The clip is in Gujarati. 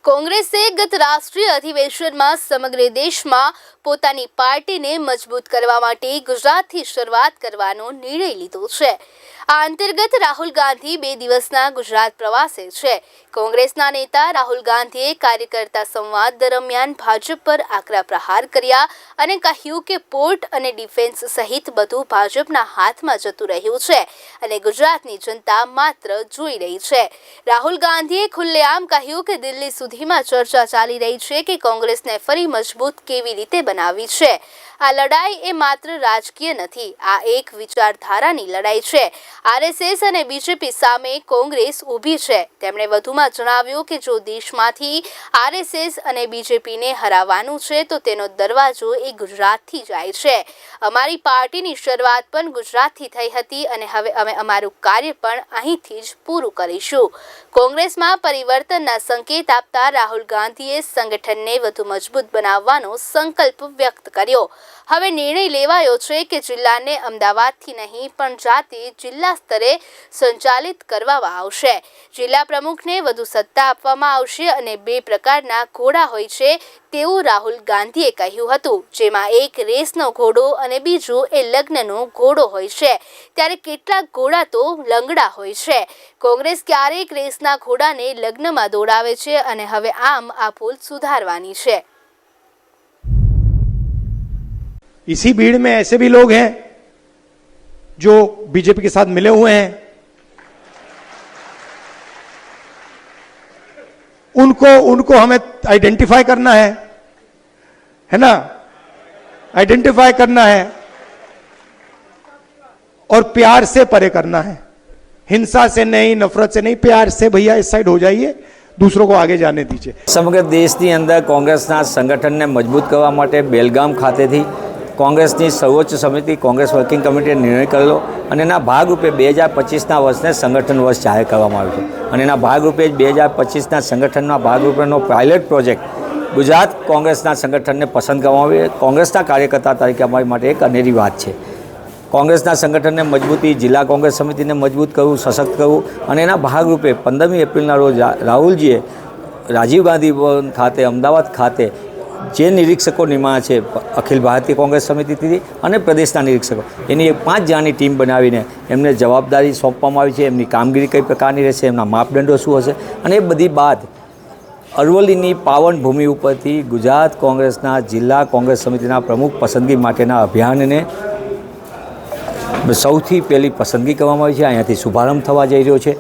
કોંગ્રેસે ગત રાષ્ટ્રીય અધિવેશનમાં સમગ્ર દેશમાં પોતાની પાર્ટીને મજબૂત કરવા માટે ગુજરાતથી શરૂઆત કરવાનો નિર્ણય લીધો છે। આ અંતર્ગત રાહુલ ગાંધી 2 દિવસના ગુજરાત પ્રવાસે છે। કોંગ્રેસના નેતા રાહુલ ગાંધીએ કાર્યકર્તા સંવાદ દરમિયાન ભાજપ પર આકરા પ્રહાર કર્યા અને કહ્યું કે પોર્ટ અને ડિફેન્સ સહિત બધું ભાજપના હાથમાં જતું રહ્યું છે અને ગુજરાતની જનતા માત્ર જોઈ રહી છે। રાહુલ ગાંધીએ ખુલ્લેઆમ કહ્યું કે દિલ્હી સુધીમાં ચર્ચા ચાલી રહી છે કે કોંગ્રેસને ફરી મજબૂત કેવી રીતે બનાવવી છે। આ લડાઈ એ માત્ર રાજકીય નથી, આ એક વિચારધારાની લડાઈ છે। આરએસએસ અને બીજેપી સામે કોંગ્રેસ ઊભી છે। તેમણે વધુમાં જણાવ્યું કે જો દેશમાંથી આરએસએસ અને બીજેપીને હરાવવાનું છે તો તેનો દરવાજો એ ગુજરાતથી જાય છે। અમારી પાર્ટીની શરૂઆત પણ ગુજરાતથી થઈ હતી અને હવે અમે અમારું કાર્ય પણ અહીંથી જ પૂરું કરીશું। કોંગ્રેસમાં પરિવર્તનના સંકેત આપતા રાહુલ ગાંધીએ સંગઠનને વધુ મજબૂત બનાવવાનો સંકલ્પ વ્યક્ત કર્યો। હવે નિર્ણય લેવાયો છે કે જિલ્લાને અમદાવાદથી નહીં પણ જાતે જિલ્લા સ્તરે સંચાલિત કરવામાં આવશે। જિલ્લા પ્રમુખને વધુ સત્તા આપવામાં આવશે અને 2 પ્રકારના ઘોડા હોય છે તેવું રાહુલ ગાંધીએ કહ્યું હતું, જેમાં એક રેસનો ઘોડો અને બીજું એ લગ્નનો ઘોડો હોય છે, ત્યારે કેટલાક ઘોડા તો લંગડા હોય છે। કોંગ્રેસ ક્યારેક રેસના ઘોડાને લગ્નમાં દોડાવે છે અને હવે આમ આ ભૂલ સુધારવાની છે। इसी भीड़ में ऐसे भी लोग हैं जो बीजेपी के साथ मिले हुए हैं, उनको हमें आइडेंटिफाई करना है ना, आइडेंटिफाई करना है और प्यार से परे करना है, हिंसा से नहीं, नफरत से नहीं, प्यार से भैया इस साइड हो जाइए, दूसरों को आगे जाने दीजिए। समग्र देशની અંદર કોંગ્રેસના સંગઠનને મજબૂત કરવા માટે બેલગામ ખાતેથી કોંગ્રેસની સર્વોચ્ચ સમિતિ કોંગ્રેસ વર્કિંગ કમિટીએ નિર્ણય કરેલો અને એના ભાગરૂપે 2025ના વર્ષને સંગઠન વર્ષ જાહેર કરવામાં આવ્યું છે અને એના ભાગરૂપે જ 2025ના સંગઠનના ભાગરૂપેનો પાયલટ પ્રોજેક્ટ ગુજરાત કોંગ્રેસના સંગઠનને પસંદ કરવામાં આવ્યો। કોંગ્રેસના કાર્યકર્તા તરીકે અમારી માટે એક અનેરી વાત છે। કોંગ્રેસના સંગઠનને મજબૂતી, જિલ્લા કોંગ્રેસ સમિતિને મજબૂત કરવું, સશક્ત કરવું અને એના ભાગરૂપે 15મી એપ્રિલના રોજ રાહુલજીએ રાજીવ ગાંધી ભવન ખાતે અમદાવાદ ખાતે જે નિરીક્ષકો નિમાયા છે અખિલ ભારતીય કોંગ્રેસ સમિતિથી અને પ્રદેશના નિરીક્ષકો, એની 5 જણાની ટીમ બનાવીને એમને જવાબદારી સોંપવામાં આવી છે। એમની કામગીરી કઈ પ્રકારની રહેશે, એમના માપદંડો શું હશે અને એ બધી બાદ અરવલ્લીની પાવન ભૂમિ ઉપરથી ગુજરાત કોંગ્રેસના જિલ્લા કોંગ્રેસ સમિતિના પ્રમુખ પસંદગી માટેના અભિયાનને સૌથી પહેલી પસંદગી કરવામાં આવી છે। અહીંયાથી શુભારંભ થવા જઈ રહ્યો છે।